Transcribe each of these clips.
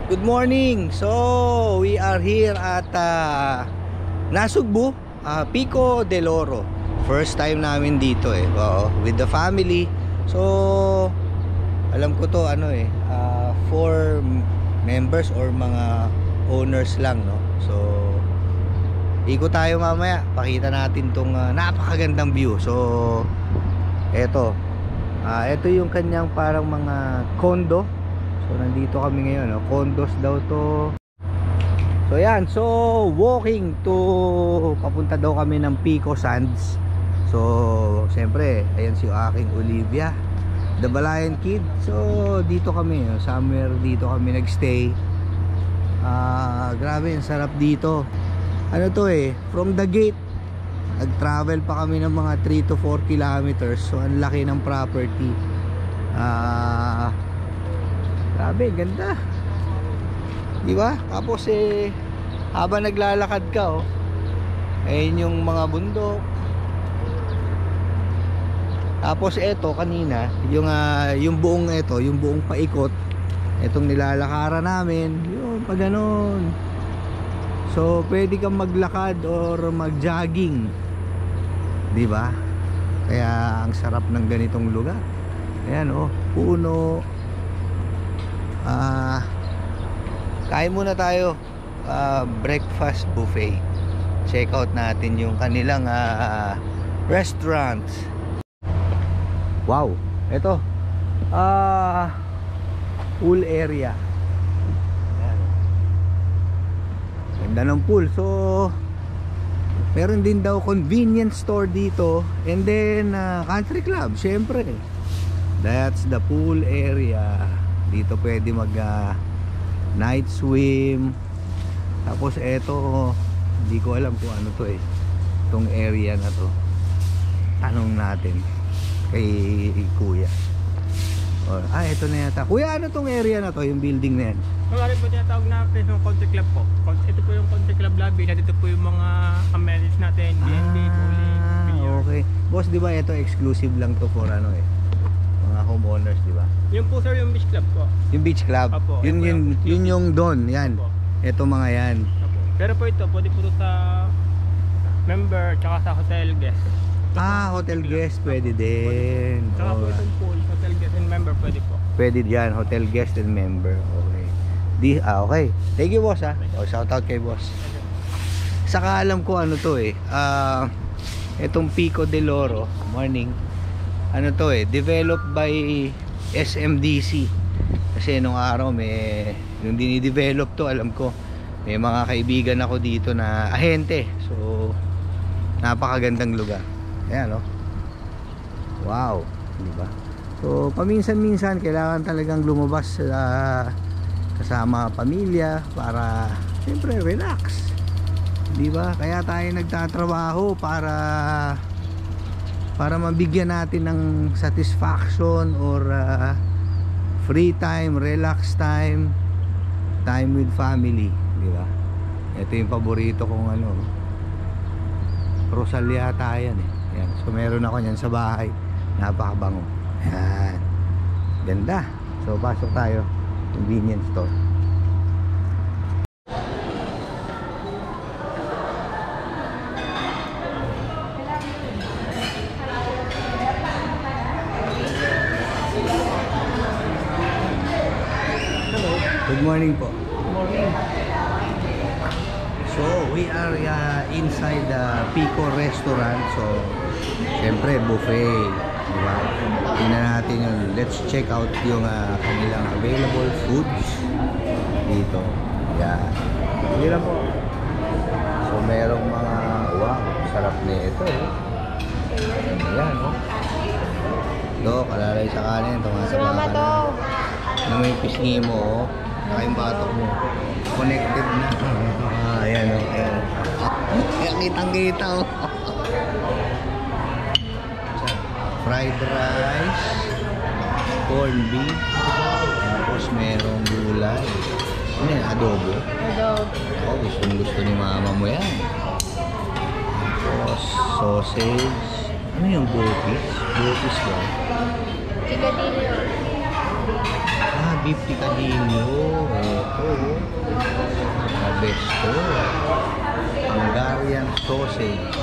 Good morning! So, we are here at Nasugbu, Pico del Oro. First time namin dito with the family. So, alam ko to 4 members or mga owners lang, no? So, ikot tayo mamaya. Pakita natin tong napakagandang view. So, eto yung kanyang parang mga condo. So nandito kami ngayon, no? Condos daw to. So yan, so walking to, papunta daw kami ng Pico Sands. So siyempre, ayan si aking Olivia, the Balayan Kid. So dito kami, somewhere dito kami nagstay. Grabe, ang sarap dito. Ano to from the gate, nag-travel pa kami ng mga 3 to 4 kilometers. So ang laki ng property. Grabe, ganda. Di ba? Tapos habang naglalakad ka, ayun yung mga bundok. Tapos eto kanina, yung buong yung buong paikot, etong nilalakaran namin, yun pa ganon. So pwede kang maglakad or mag-jogging. Di ba? Kaya ang sarap ng ganitong lugar. Ayan puno. Kain muna tayo, breakfast buffet. Check out natin yung kanilang restaurant. Wow, ito pool area. Ayan. Ganda ng pool. So meron din daw convenience store dito, and then country club, syempre. That's the pool area. Dito pwede mag night swim. Tapos eto, hindi ko alam kung ano to itong area na to. Tanong natin kay kuya. Ito na yata. Kuya, ano tong area na to, yung building na yan? Mawari po tinatawag na place ng country club po. Ito po yung country club lobby. Dito po yung mga amenities natin, D&D, bowling, billiard. Okay. Boss, di ba ito exclusive lang to for mga homeowners, di ba? Yung po sir, yung beach club po. Yung beach club? Apo, yun yung doon, yan. Ito mga yan. Apo. Pero po ito, pwede po sa member tsaka sa hotel guest. Hotel guest pwede din. Tsaka po itong pool, hotel guest and member pwede po. Pwede dyan, hotel guest and member. Okay. Okay. Thank you, boss shout out kay boss. Saka alam ko ano to itong Pico del Oro. Morning. Ano to developed by SMDC. Kasi nung araw yung dinidevelop to, alam ko may mga kaibigan ako dito na ahente. So napakagandang lugar. Ayan wow, di ba? So paminsan-minsan kailangan talagang lumabas kasama pamilya para siyempre relax, di ba? Kaya tayo nagtatrabaho para mabigyan natin ng satisfaction or free time, relax time, time with family, di ba? Ito yung paborito kong Rosalia yan yan. So meron ako niyan sa bahay, napakabango. Yan, ganda. So pasok tayo, convenience store. Good morning po. Good morning. So we are inside the Pico restaurant. So syempre buffet, di ba? Tingnan natin yun. Let's check out yung kanilang available foods dito. Yan. Hindi lang po. So merong mga sarap nito Yan kalalay sa kanin. Tumasabakan na. Nung may pisngi mo saka yung batok mo connected na. Ayan kitang-kita fried rice, corned beef, tapos merong gulay. Ano yan? Adobo? Gusto ni mama mo yan. Tapos sausage. Ano yung butis? Butis ba? Tigadilyo. Beef picadillo. Ito. The best to. Hungarian sausage.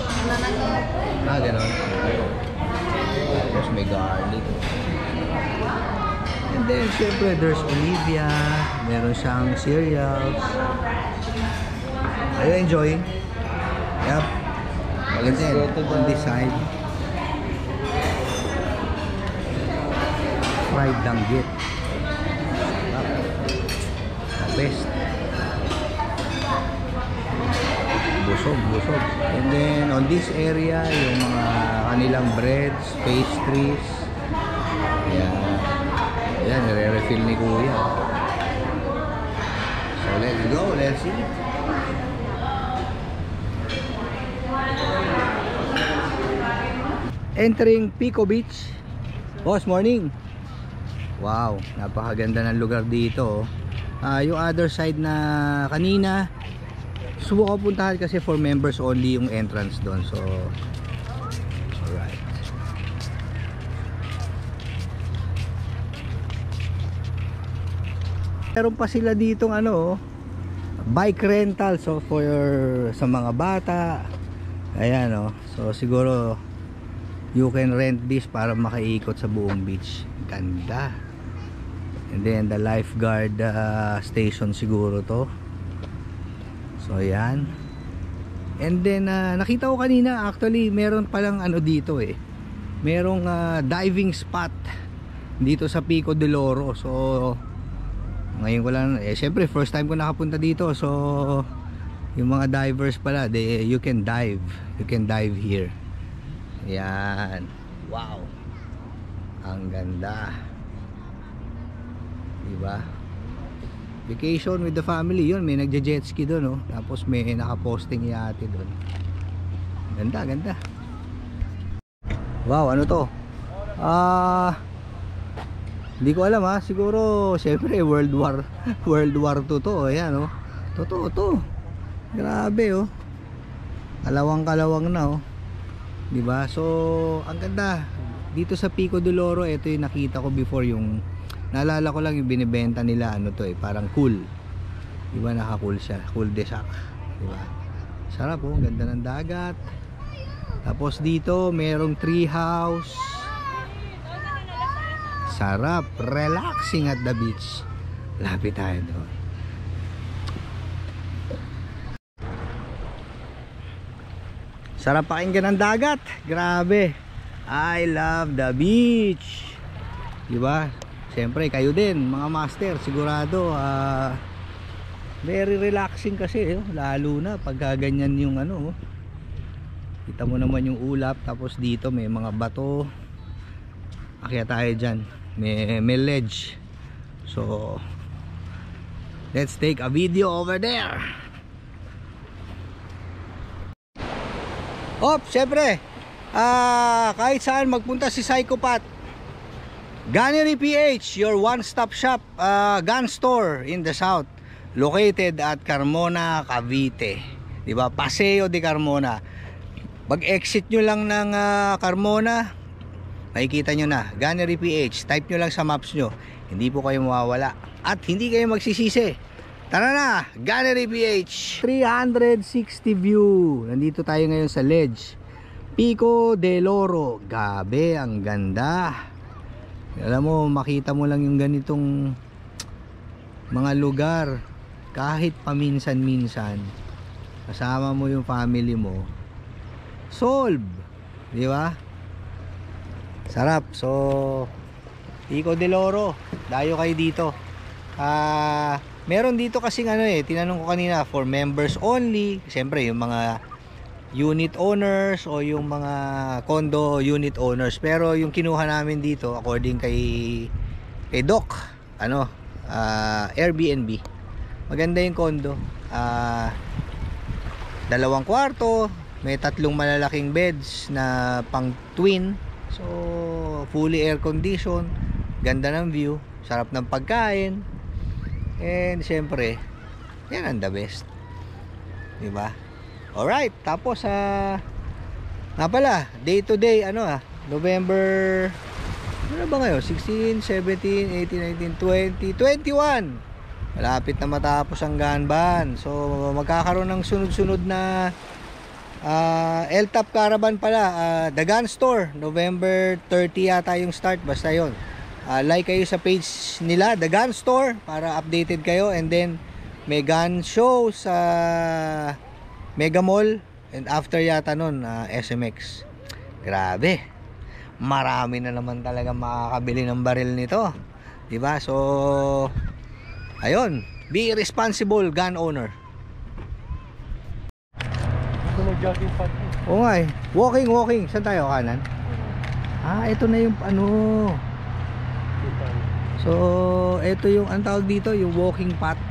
Ganon. Tapos may garlic. And then, syempre, there's Olivia. Meron siyang cereals. Are you enjoying? Yep. Maganda yan. On this side. Fried danggit. The best. Busog. And then, on this area, yung mga kanilang breads, pastries. Ayan, nire-refill ni Kuya. So, let's go. Let's eat. Entering Pico Beach. Boss, morning. Wow, napakaganda ng lugar dito. Yung other side na kanina, subukan puntahan kasi for members only yung entrance doon. So, alright. Meron pa sila ditong bike rental, so for sa mga bata. Ayan so siguro you can rent this para makaikot sa buong beach. Ganda. And then the lifeguard station siguro to. So ayan. And then nakita ko kanina, actually meron palang dito merong diving spot dito sa Pico del Oro. So ngayon ko lang, syempre first time ko nakapunta dito. So yung mga divers pala, you can dive here. Yan. Wow, ang ganda, diba? Vacation with the family, yun, may nagja-jet ski doon tapos may nakaposting yate doon. Ganda. Wow, ano to? Hindi ko alam siguro syempre World War II to. Ayan totoo to. Grabe kalawang na diba? So ang ganda dito sa Pico del Oro. Ito yung nakita ko before, yung naalala ko lang yung binibenta nila parang cool, diba? Naka-cool siya, cool de sac, diba? Sarap ganda ng dagat. Tapos dito merong tree house. Sarap, relaxing at the beach. Lapit tayo doon. Sarap pakinggan ng dagat. Grabe. I love the beach. Diba? Siyempre kayo din mga master, sigurado very relaxing kasi lalo na pag ganyan yung kita mo naman yung ulap, tapos dito may mga bato. Akyat tayo dyan, may ledge. So let's take a video over there. Syempre kahit saan magpunta si Psychopath, Gunnery PH, your one-stop shop gun store in the south, located at Carmona, Cavite, diba? Paseo de Carmona. Pag exit nyo lang ng Carmona, makikita nyo na Gunnery PH. Type nyo lang sa maps nyo, hindi po kayo mawawala at hindi kayo magsisisi. Tara na, Gunnery PH. 360 view. Nandito tayo ngayon sa ledge Pico del Oro. Gabi, ang ganda. Alam mo, makita mo lang yung ganitong mga lugar kahit paminsan-minsan, kasama mo yung family mo, solve, di ba? Sarap. So Pico del Oro, dayo kayo dito. Meron dito kasing tinanong ko kanina, for members only. Siyempre yung mga unit owners o yung mga condo unit owners. Pero yung kinuha namin dito, according kay Doc, Airbnb. Maganda yung condo. 2 kwarto, may 3 malalaking beds na pang twin. So fully air condition, ganda ng view, sarap ng pagkain. And syempre, yan ang the best, diba? Alright, tapos nga pala, day to day, November Ano ba ngayon? 16, 17, 18, 19, 20, 21. Malapit na matapos ang Ganban. So magkakaroon ng sunod-sunod na LTAP Caravan pala. The Gun Store, November 30 yata yung start. Basta yon. Like kayo sa page nila, The Gun Store, para updated kayo. And then may gun show sa Mega Mall. And after yata nun, SMX. Grabe, marami na naman talaga makakabili ng baril nito, diba? So ayun, be responsible gun owner. Oo nga eh. Walking. Saan tayo? Kanan? Ito na yung ano. So ito yung ang tawag dito, yung walking path.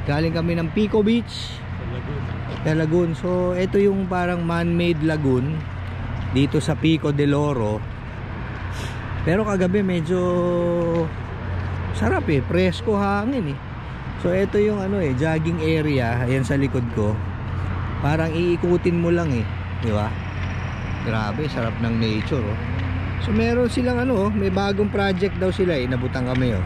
Galing kami ng Pico Beach sa lagoon. So ito yung parang man-made lagoon dito sa Pico del Oro. Pero kagabi medyo sarap eh, presko hangin eh. So ito yung ano eh, jogging area. Ayan sa likod ko. Parang iikutin mo lang eh, di ba? Grabe, sarap ng nature oh. So meron silang ano oh, may bagong project daw sila eh, nabutan kami oh.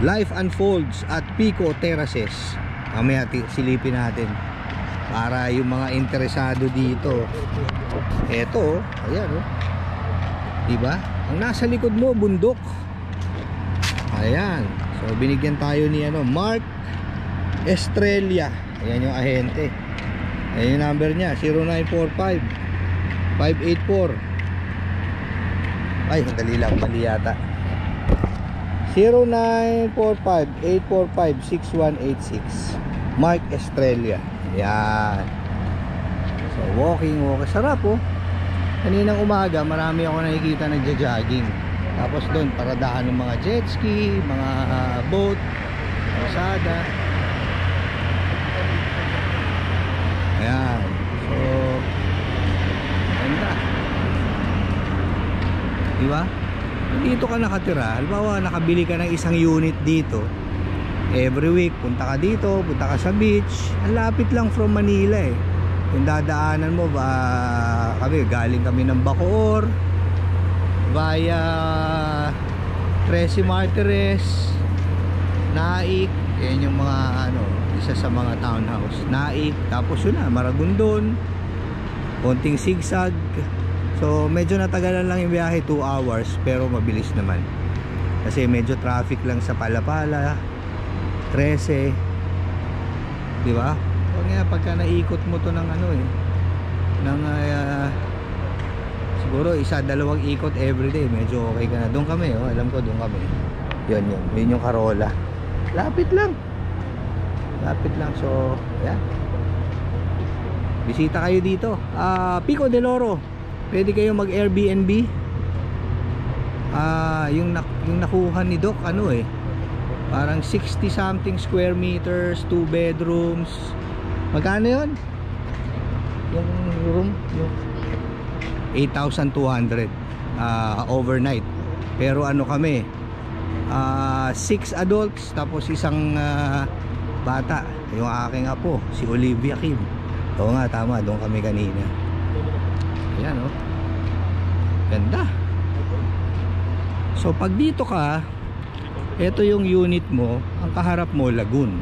Life Unfolds at Pico Terraces. Mamaya silipin natin para yung mga interesado dito. Eto oh, ayan oh. Diba? Ang nasa likod mo, bundok. Ayan. So binigyan tayo ni ano, Mark Estrella. Ayan yung ahente. Ayan yung number niya, 0945 584. Ay, dali lang, mali yata. 0945-845-6186. Mark Estrella. Ayan. So walking. Sarap oh. Kaninang umaga marami ako nakikita nagja-jogging. Tapos doon paradahan ng mga jet ski, mga boat, kalsada. Ayan. So ganda, diba? Dito ka nakatira, halimbawa nakabili ka ng isang unit dito, every week punta ka dito, punta ka sa beach. Ang lapit lang from Manila eh. Yung dadaanan mo ba, galing kami ng Bacoor via Trece Martires, Naik. Yan yung mga ano, isa sa mga townhouse. Naik, tapos yun na, Maragondon, konting zigzag. So medyo natagalan lang yung biyahe, 2 hours, pero mabilis naman kasi medyo traffic lang sa Palapala, Trece, di ba? So nga pagka naikot mo to ng ano eh, ng siguro 1-2 ikot everyday, medyo okay ka na. Doon kami oh, alam ko doon kami. Yun yung Carola. Lapit lang. So yeah, bisita kayo dito, Pico del Oro. Pwede kayo mag Airbnb. Yung nakuha ni Doc ano eh, parang 60 something square meters, 2 bedrooms. Magkano yun? Yung room, yung 8,200 overnight. Pero ano kami, 6 adults tapos isang bata, yung aking apo, si Olivia Kim. Oo nga, tama, doon kami kanina. Ayan oh, ganda. So pag dito ka, ito yung unit mo, ang kaharap mo lagoon.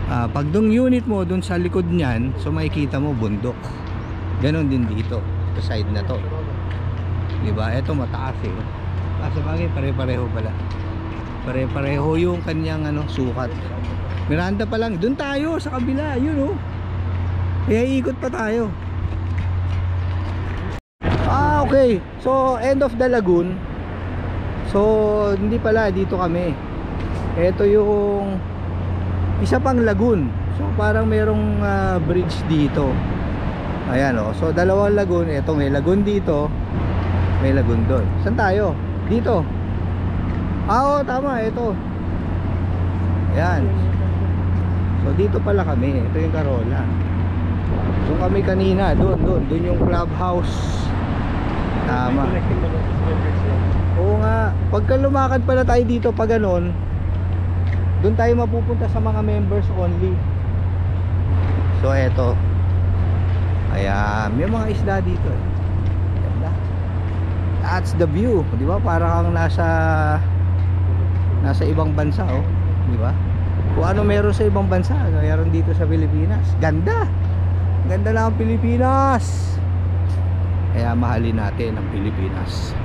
Pag dong unit mo dun sa likod niyan, so makikita mo bundok. Ganon din dito sa side na to, diba? Ito mataas eh. Sabagay pare-pareho pala, pare-pareho yung kanyang ano, sukat. Miranda pa lang, dun tayo sa kabila, yun oh. Kaya ikot pa tayo. Okay, so end of the lagoon. So hindi pala, dito kami. Ito yung isa pang lagoon. So parang merong bridge dito. Ayan oh. So dalawang lagoon. Ito may lagoon dito, may lagoon doon. Saan tayo? Dito. Oo, tama, ito. Ayan. So dito pala kami. Ito yung Carola. Doon kami kanina, doon yung clubhouse. Tama. Oo nga. Pagka lumakad pala tayo dito pa ganon, doon tayo mapupunta sa mga members only. So eto, ayan, may mga isda dito eh. Ganda. That's the view, di ba? Parang kang nasa ibang bansa, oh, di ba? Kung ano meron sa ibang bansa, meron dito sa Pilipinas. Ganda. Ganda lang ang Pilipinas. Kaya mahalin natin ang Pilipinas.